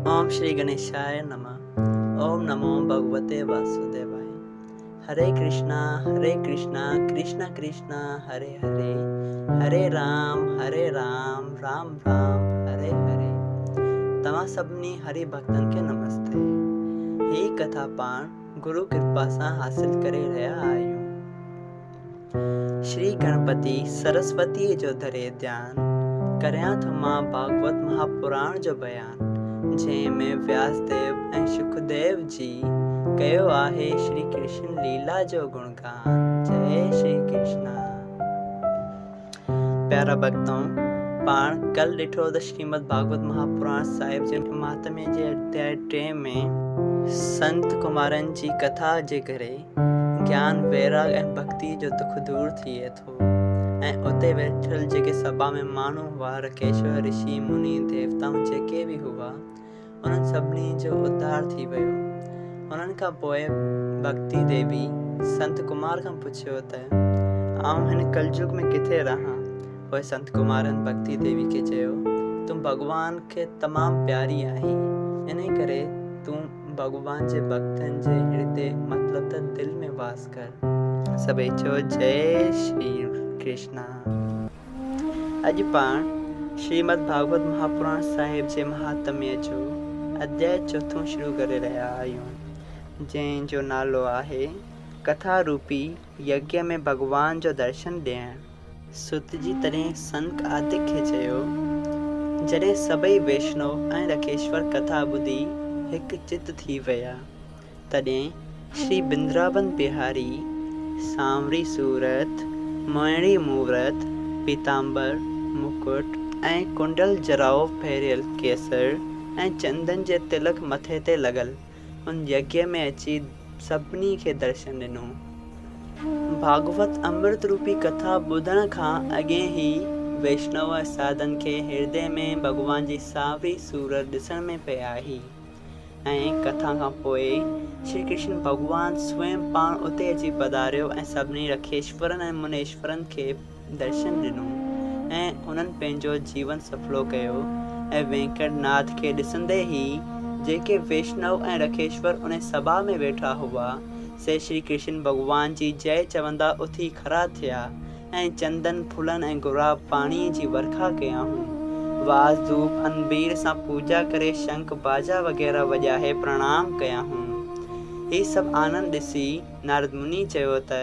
ओम श्री गणेशाय नमः। ओम नमो भगवते वासुदेवाय। हरे कृष्णा कृष्ण कृष्ण हरे हरे, हरे राम राम राम हरे हरे। तव्हां सभिनी हरि भक्तन के नमस्ते। ही कथा पाण गुरु कृपा सां हासिल करे रहिया आहियूं। श्री गणपति सरस्वती जो धरे ध्यान करियां थो मां भागवत महापुराण जो बयान, जंहिंमें व्यासदेव ऐं सुखदेव जी कयो आहे श्री कृष्ण लीला जो गुणगान। जय श्री कृष्ण। प्यारा भक्तों, पाण कल ॾिठो त श्रीमद भागवत महापुराण साहिब जे महात्म्य जे अध्याय 3 में संत कुमारन जी कथा जे करे ज्ञान वैराग ऐं भक्ति जो दुख दूर थिए थो, ऐं उते वेठल जेके सभा में माण्हू हुआ, रकेश्वर ऋषि मुनि देवताऊं जेके बि हुआ, उन्हनि सभिनी जो उद्धार थी वियो। उन्हनि खां पोइ भक्ति देवी संत कुमार खां पुछियो त आउं हिन कलयुग में किथे रहां। पोइ संत कुमारन भक्ति देवी खे चयो, तूं भॻवान खे तमामु प्यारी आहीं, इन करे तूं भॻवान जे भक्तनि जे हृदय मतिलब त दिल में वास कर। सभई चयो जय श्री कृष्णा। अॼु पाण श्रीमद भागवत महापुराण साहिब जे महात्म्य जो अध्याय 4 शुरू करे रहिया आहियूं, जंहिंजो नालो आहे कथा रूपी यज्ञ में भगवान जो दर्शन ॾियणु। सुत जी तॾहिं संत आदिक खे चयो, जॾहिं सभई वैष्णव ऐं रखेश्वर कथा ॿुधी हिकु चित थी विया, तॾहिं श्री बिंद्रावन बिहारी सांवरी सूरत, मोहिणी मूरत, पीतांबर मुकुट ऐं कुंडल जराओ फेरियल केसर ऐं चंदन जे तिलक मथे ते लॻल उन यज्ञ में अची सभिनी खे दर्शन ॾिनो। भागवत अमृत रूपी कथा ॿुधण खां अॻे ई वैष्णव साधन खे हृदय में भॻवान जी सावरी सूरत ॾिसण में पिया ही, ऐं कथा खां पोइ श्री कृष्ण भॻवान स्वयं पाण उते अची पधारियो ऐं सभिनी रखेश्वरनि ऐं मुनेश्वरनि खे दर्शन ॾिनो ऐं उन्हनि पंहिंजो जीवन सफलो कयो। ऐं वेंकटनाथ खे ॾिसंदे ई जेके वैष्णव ऐं रखेश्वर उन सभा में वेठा हुआ, से श्री कृष्ण भॻवान जी जय चवंदा उथी खड़ा थिया ऐं चंदन फूलनि ऐं गुलाब पाणीअ जी वर्खा कयाऊं। वास धूप अनबीर सां पूजा करे शंख बाजा वग़ैरह वॼाए प्रणाम कयाऊं। ही सभु आनंद ॾिसी नारद मुनि चयो त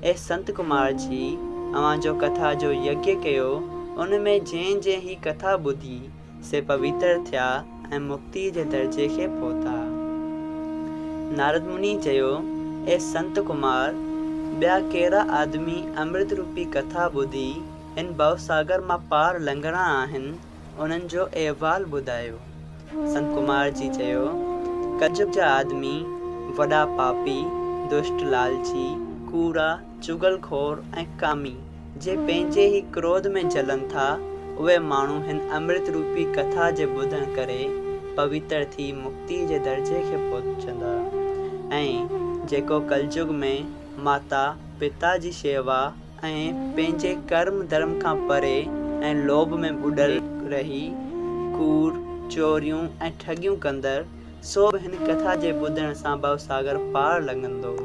ए संत कुमार जी, अव्हां जो कथा जो यज्ञ कयो, उन में जंहिं ही कथा ॿुधी से पवित्र थिया ऐं मुक्ति जे दर्जे खे पहुता। नारद मुनि चयो, ए संत कुमार, ॿिया कहिड़ा आदमी अमृत रूपी कथा ॿुधी हिन भवसागर मां पार लंघणा आहिनि, उन्हनि जो अहवाल ॿुधायो। संत कुमार जी चयो, कलयुग जा आदमी वॾा पापी, दुष्ट लालची, कूड़ा, चुगलखोर ऐं कामी जे पंहिंजे ई क्रोध में जलन था, उहे माण्हू हिन अमृत रूपी कथा जे ॿुधण करे पवित्र थी मुक्ति जे दर्जे खे पहुचंदा। ऐं जेको कलयुग में माता पिता जी शेवा ऐं पंहिंजे कर्म धर्म खां परे ऐं लोभ में ॿुॾल रही कूड़, चोरियूं ऐं ठगियूं कंदड़, सो बि हिन कथा जे ॿुधण सां भवसागर पार लंघंदो।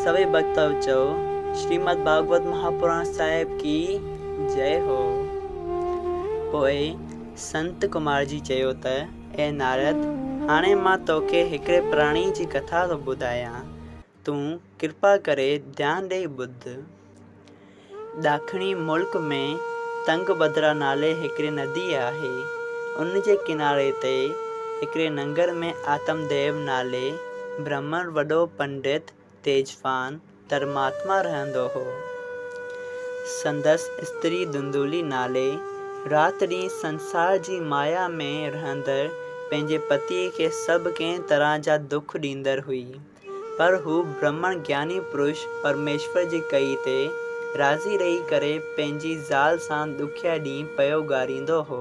सभई भक्त चओ, श्रीमद भागवत महापुराण साहिब की जय हो। पोइ संत कुमार जी चयो त ए नारद, हाणे मां तोखे हिकिड़े प्राणी जी कथा थो ॿुधायां, तूं कृपा करे ध्यानु ॾेई ॿुध। ॾाखिणी मुल्क में तंगभद्रा नाले हिकिड़ी नदी आहे। उन जे किनारे ते हिकिड़े नंगर में आत्मदेव नाले ब्राह्मण वॾो पंडित तेजवान धर्मात्मा रहंदो हो। संदसि स्त्री धुंधुली नाले राति ॾींहुं संसार जी माया में रहंदड़ पंहिंजे पतीअ खे सभु कंहिं तरह जा दुख ॾींदड़ हुई, पर हू ब्राह्मण ज्ञानी पुरुष परमेश्वर जी कई ते राज़ी रही करे पंहिंजी ज़ाल सां ॾुखिया ॾींहुं पियो ॻारींदो हो।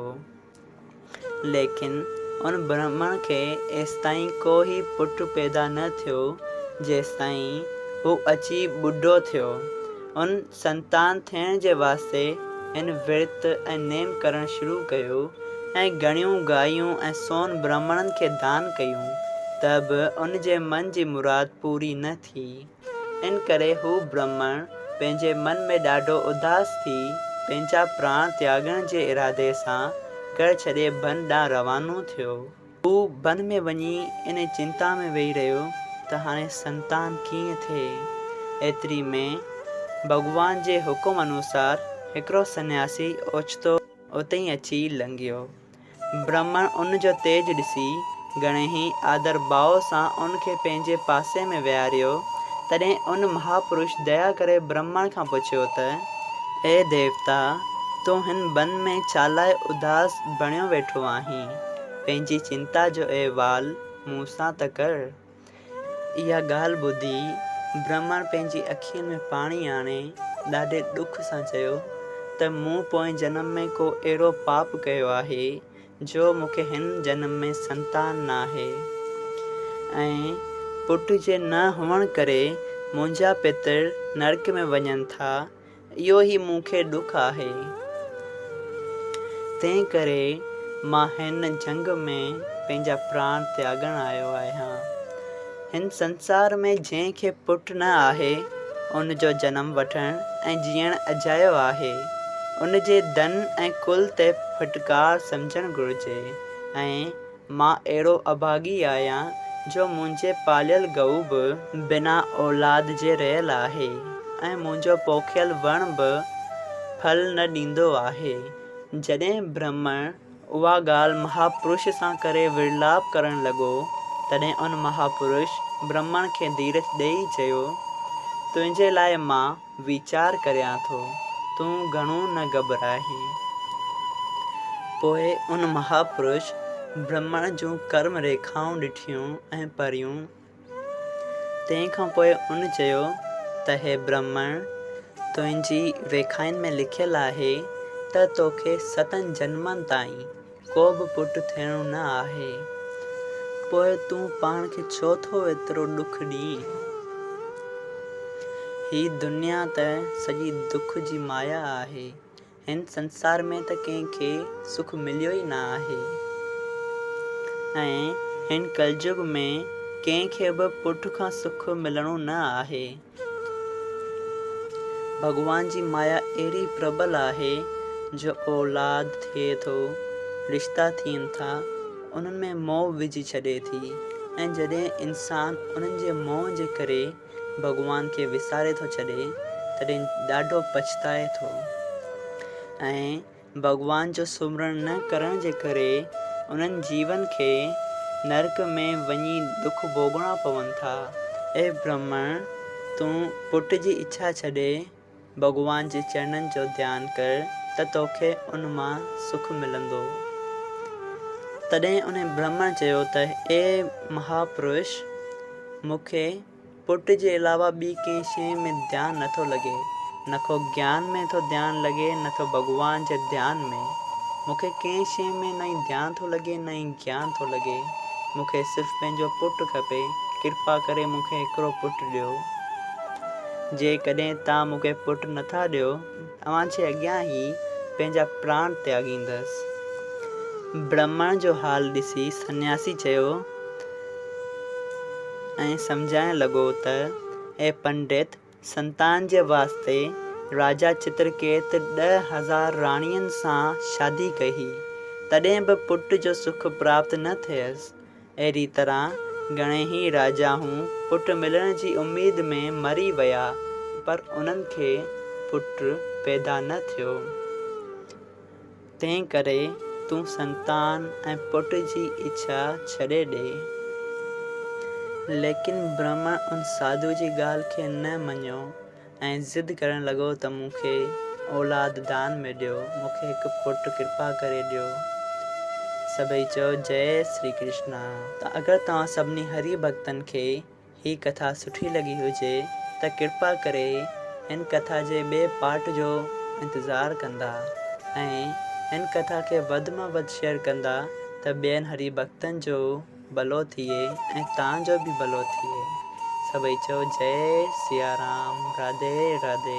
लेकिन उन ब्राह्मण खे एसिताईं को ई पुटु पैदा न थियो, जेसिताईं हू अची ॿुढो थियो। उन संतान थियण जे वास्ते हिन विर्त ऐं नेम करणु शुरू कयो ऐं घणियूं गायूं ऐं सोन ब्राह्मणनि खे दान कयूं, त बि उन जे मन जी मुराद पूरी न थी। इन करे हू ब्राह्मण पंहिंजे मन में ॾाढो उदास थी पंहिंजा प्राण त्यागण जे इरादे सां घर छॾे बन ॾांहुं रवानो थियो। हू बन में वञी इन चिंता में वेही रहियो त हाणे संतान कीअं थिए। एतिरी में भॻवान जे हुकुम अनुसार हिकिड़ो सन्यासी ओचितो उते ई अची लंघियो। ब्राह्मण उन जो तेज ॾिसी घणेई आदर भाव सां उन खे पंहिंजे पासे में विहारियो। तॾहिं उन महापुरुष दया करे ब्राह्मण खां पुछियो त ए देवता, तूं हिन बन में छा लाइ उदास बणियो वेठो आहीं? पंहिंजी चिंता जो अहिवाल मूं सां त कर। इहा ॻाल्हि ॿुधी ब्राह्मण पंहिंजी अखियुनि में पाणी आणे ॾाढे ॾुख सां चयो त मूं पोएं जनम में को अहिड़ो पाप कयो आहे जो मूंखे हिन जनम में संतान नाहे, ऐं पुट जे न हुअण करे मुंहिंजा पितर नरक में वञनि था। इहो ई मूंखे ॾुख आहे। तंहिं करे मां हिन जंग में पंहिंजा प्राण त्यागण आयो आहियां। हिन संसार में जंहिंखे पुट न आहे उन जो जनम वठण ऐं जीअण अजायो आहे। उन जे धन ऐं कुल ते फटकार सम्झणु घुरिजे। ऐं मां अहिड़ो अभागी आहियां जो मुंहिंजे पालियल गऊ बि बिना औलाद जे रहियल आहे ऐं मुंहिंजो पोखियल वण बि फल न ॾींदो आहे। जॾहिं ब्राह्मण उहा ॻाल्हि महापुरुष सां करे विर्लाप करणु लॻो, तॾहिं उन महापुरुष ब्राह्मण खे धीरज ॾेई चयो, तुंहिंजे लाइ मां वीचार करियां थो, तूं घणो न घबराहीं। पोइ उन महापुरुष ब्राह्मण जूं कर्म रेखाऊं ॾिठियूं ऐं पढ़ियूं। तंहिंखां पोइ उन चयो त हे ब्राह्मण, तुंहिंजी रेखाउनि में लिखियलु आहे त तोखे 7 जन्मनि ताईं को बि पुटु थियणो न आहे। पोइ तूं पाण खे छो थो एतिरो ॾुख ॾीं? ही दुनिया त सॼी दुख जी माया आहे। हिन संसार में त कंहिंखे सुख मिलियो ई न आहे, ऐं हिन कलयुग में कंहिंखे बि पुट खां सुख मिलणो न आहे। भॻवान जी माया अहिड़ी प्रबल आहे जो औलाद थिए थो, रिश्ता थियनि था, उन्हनि में मोह विझी छॾे थी। ऐं जॾहिं इंसान उन्हनि जे मोह जे करे भॻवान खे विसारे थो छॾे, तॾहिं ॾाढो पछताए थो। ऐं भॻवान जो सुमिरण न करण जे करे उन्हनि जीवन खे नरक में वञी दुख भोगणा पवनि था। ए ब्राह्मण, तूं पुट जी इच्छा छॾे भॻवान जे चरणनि जो ध्यानु कर त तोखे उन मां सुख मिलंदो। तॾहिं उन ब्राह्मण चयो त ए महापुरुष, मूंखे पुट जे अलावा ॿी कंहिं शइ में ध्यानु नथो लॻे। न को ज्ञान में थो ध्यानु लॻे, न थो भॻवान जे ध्यान में। मूंखे कंहिं शइ में न ई ध्यानु थो लॻे, न ई ज्ञान थो लॻे। मूंखे सिर्फ़ु पंहिंजो पुटु खपे। कृपा करे मूंखे हिकिड़ो पुटु ॾियो। जेकॾहिं तव्हां मूंखे पुटु नथा ॾियो, तव्हांजे अॻियां ई पंहिंजा प्राण त्यागींदसि। ब्राह्मण जो हाल ॾिसी सन्यासी चयो ऐं सम्झाइण लॻो त हे पंडित, संतान जे वास्ते राजा चित्रकेत 10,000 राणियुनि सां शादी कई, तॾहिं बि पुट जो सुख प्राप्त न थियसि। अहिड़ी तरह घणेई राजाऊं पुटु मिलण जी उमेद में मरी विया, पर उन्हनि खे पुटु पैदा न थियो। तंहिं करे तूं संतान ऐं पुट जी इच्छा छॾे ॾे। लेकिन ब्राह्मण उन साधु जी ॻाल्हि खे न मञियो ऐं ज़िद करणु लॻो त मूंखे औलाद दान में ॾियो, मूंखे हिकु पुटु कृपा करे ॾियो। सभई चयो जय श्री कृष्णा। त अगरि तव्हां सभिनी हरि भक्तनि खे हीअ कथा सुठी लॻी हुजे त कृपा करे हिन कथा जे ॿिए पार्ट जो इंतज़ारु कंदा ऐं हिन कथा खे वधि मां वधि शेयर कंदा त ॿियनि हरि भक्तनि जो भलो थिए ऐं तव्हांजो बि भलो थिए। सभई चयो जय सिया राम, राधे राधे।